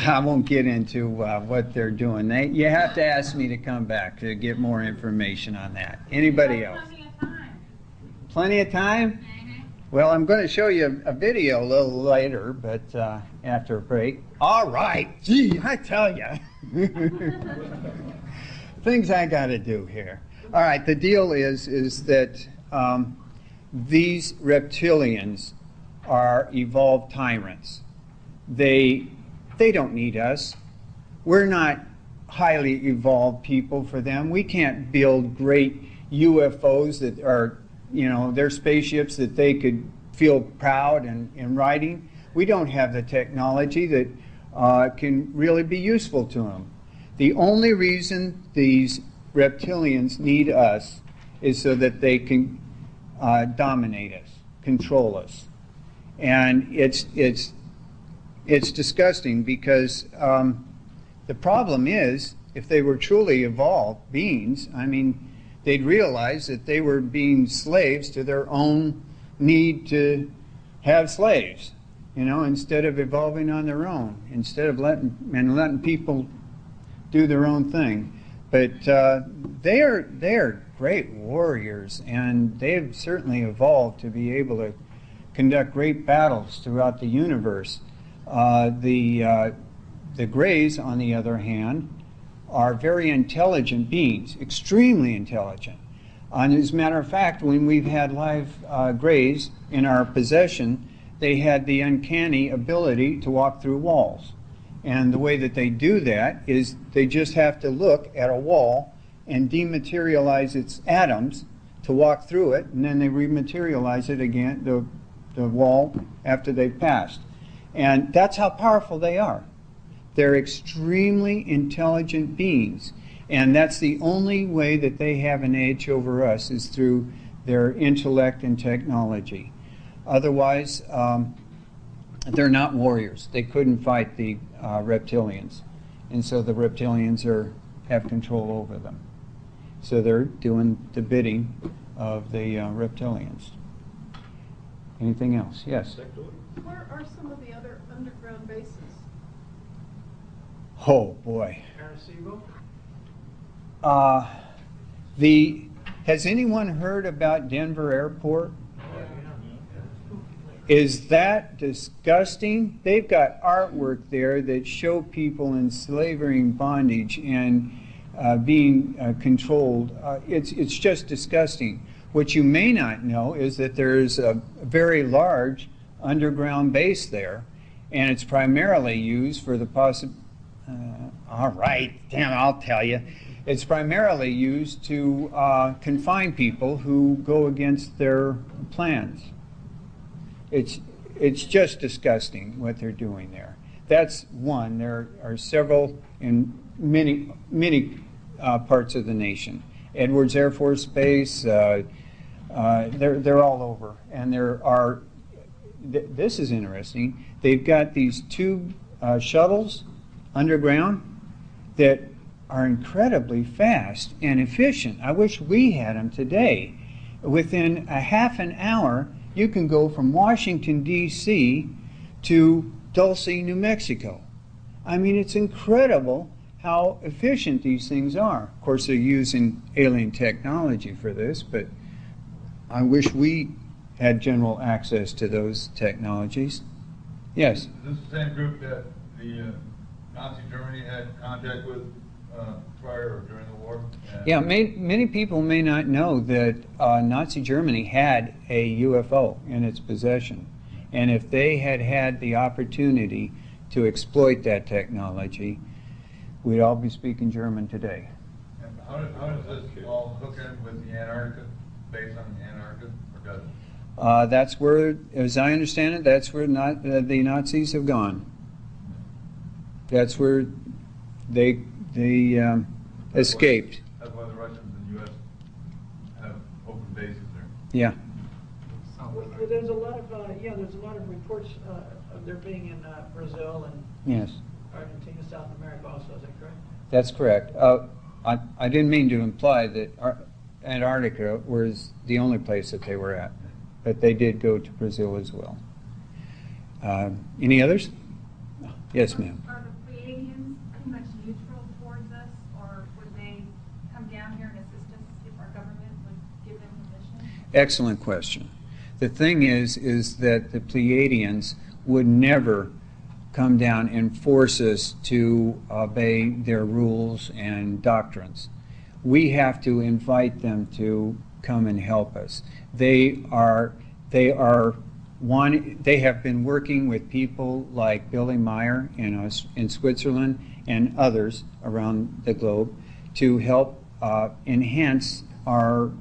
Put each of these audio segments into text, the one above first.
I won't get into what they're doing. You have to ask me to come back to get more information on that. Anybody else? Plenty of time. Plenty of time? Mm-hmm. Well, I'm going to show you a video a little later, but after a break. All right. Gee, I tell you. Things I got to do here. All right, the deal is that these reptilians are evolved tyrants. They don't need us. We're not highly evolved people for them. We can't build great UFOs that are, they're spaceships that they could feel proud in riding. We don't have the technology that can really be useful to them. The only reason these reptilians need us is so that they can dominate us, control us. And it's disgusting because the problem is, if they were truly evolved beings, I mean, they'd realize that they were being slaves to their own need to have slaves, instead of evolving on their own, instead of letting people do their own thing. But they are great warriors, and they've certainly evolved to be able to conduct great battles throughout the universe. The Greys, on the other hand, are very intelligent beings, extremely intelligent. And as a matter of fact, when we've had live Greys in our possession, they had the uncanny ability to walk through walls. And the way that they do that is they just have to look at a wall and dematerialize its atoms to walk through it, and then they rematerialize it again, the wall, after they've passed. And that's how powerful they are. They're extremely intelligent beings, and that's the only way that they have an edge over us is through their intellect and technology. Otherwise, they're not warriors. They couldn't fight the reptilians, and so the reptilians have control over them. So they're doing the bidding of the reptilians. Anything else? Yes? Where are some of the other underground bases? Oh, boy. Arecibo? Has anyone heard about Denver Airport? Is that disgusting? They've got artwork there that show people in slavery and bondage and being controlled. It's just disgusting. What you may not know is that there's a very large underground base there, and it's primarily used for the all right, damn, I'll tell you. It's primarily used to confine people who go against their plans. It's just disgusting what they're doing there. That's one. There are several in many parts of the nation. Edwards Air Force Base, they're all over. And there are, this is interesting, they've got these tube shuttles underground that are incredibly fast and efficient. I wish we had them today. Within a half an hour, you can go from Washington, D.C. to Dulce, New Mexico. I mean, it's incredible how efficient these things are. Of course, they're using alien technology for this, but I wish we had general access to those technologies. Yes? Is this the same group that the Nazi Germany had contact with prior or during the war? Yeah, many people may not know that Nazi Germany had a UFO in its possession. And if they had had the opportunity to exploit that technology, we'd all be speaking German today. And how does this all hook in with the Antarctica, based on the Antarctica, or does it? That's where, as I understand it, that's where the Nazis have gone. That's where they escaped. That's why the Russians and the U.S. have open bases there. Yeah. Well, there's a lot of reports of there being in Brazil and Yes. Argentina, South America also. Is that correct? That's correct. I didn't mean to imply that Antarctica was the only place that they were at, but they did go to Brazil as well. Any others? Yes, ma'am. Are the Excellent question. The thing is that the Pleiadians would never come down and force us to obey their rules and doctrines. We have to invite them to come and help us. They have been working with people like Billy Meyer in Switzerland and others around the globe to help enhance our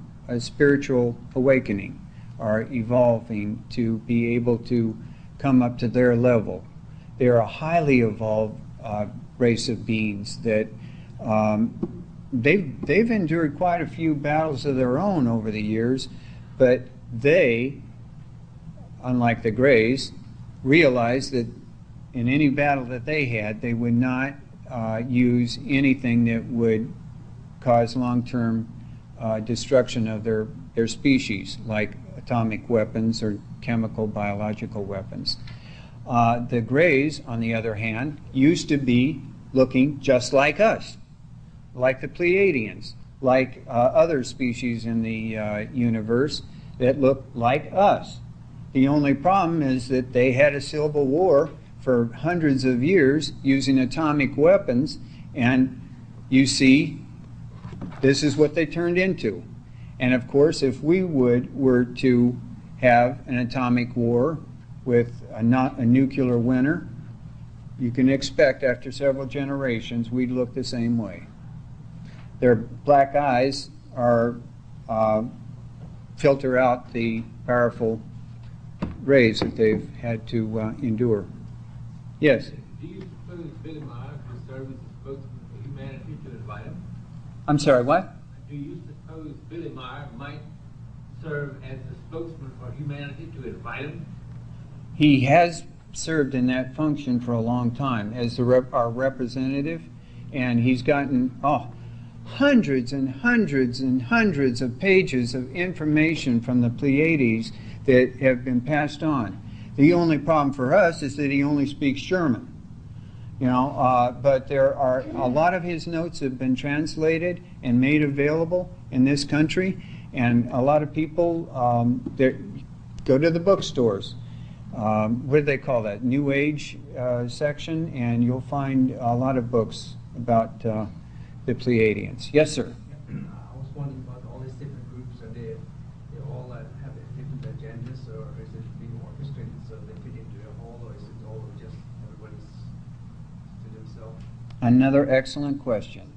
spiritual awakening, our evolving to be able to come up to their level. They're a highly evolved race of beings that they've endured quite a few battles of their own over the years, but they, unlike the Greys, realized that in any battle that they had, they would not use anything that would cause long-term destruction of their species, like atomic weapons or chemical, biological weapons. The Greys, on the other hand, used to be looking just like us, like the Pleiadians, like other species in the universe that look like us. The only problem is that they had a civil war for hundreds of years using atomic weapons, and you see, this is what they turned into. And of course, if we were to have an atomic war with a nuclear winter, you can expect after several generations we'd look the same way. Their black eyes are filter out the powerful rays that they've had to endure. Yes? Do you suppose Billy Meyer could serve as a spokesman for humanity to invite him? I'm sorry, what? Do you suppose Billy Meyer might serve as a spokesman for humanity to invite him? He has served in that function for a long time as our representative, and he's gotten hundreds and hundreds and hundreds of pages of information from the Pleiades that have been passed on. The only problem for us is that he only speaks German. But there are a lot of his notes have been translated and made available in this country, and a lot of people go to the bookstores. What do they call that? New Age section, and you'll find a lot of books about the Pleiadians. Yes, sir. I was wondering about all these different groups. Are they all have different agendas, or is it being orchestrated so they fit into a whole, or is it all just everybody's to themselves? Another excellent question.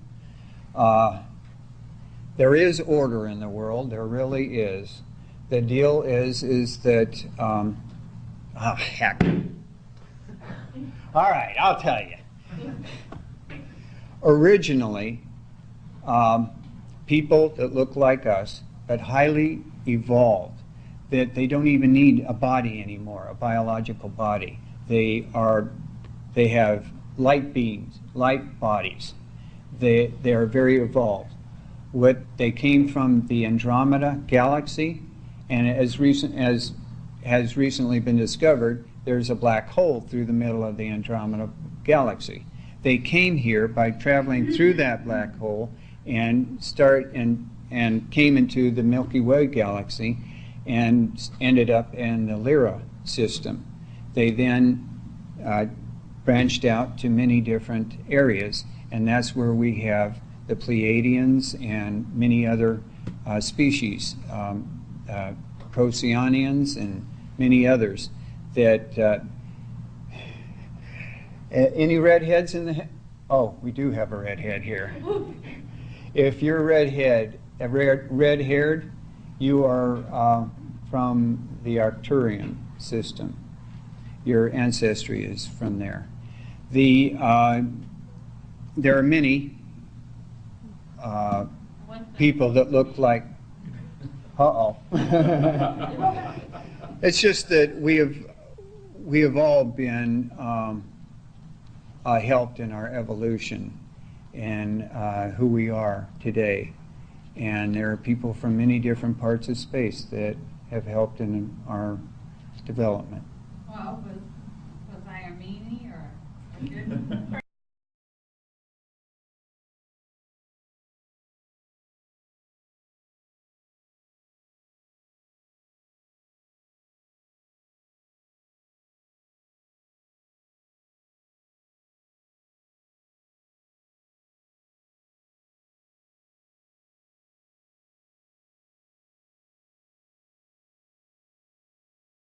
There is order in the world. There really is. The deal is that heck. All right, I'll tell you. Originally, people that look like us, but highly evolved, that they don't even need a body anymore, a biological body. They have light beings, light bodies. They are very evolved. They came from the Andromeda galaxy, and as has recently been discovered, there's a black hole through the middle of the Andromeda galaxy. They came here by traveling through that black hole and came into the Milky Way galaxy and ended up in the Lyra system. They then branched out to many different areas, and that's where we have the Pleiadians and many other species, Procyon and many others that any redheads in the oh, we do have a redhead here. If you're red-haired, you are from the Arcturian system. Your ancestry is from there. There are many people that look like it's just that we have all been helped in our evolution and who we are today. And there are people from many different parts of space that have helped in our development. Well, was I a meanie or a good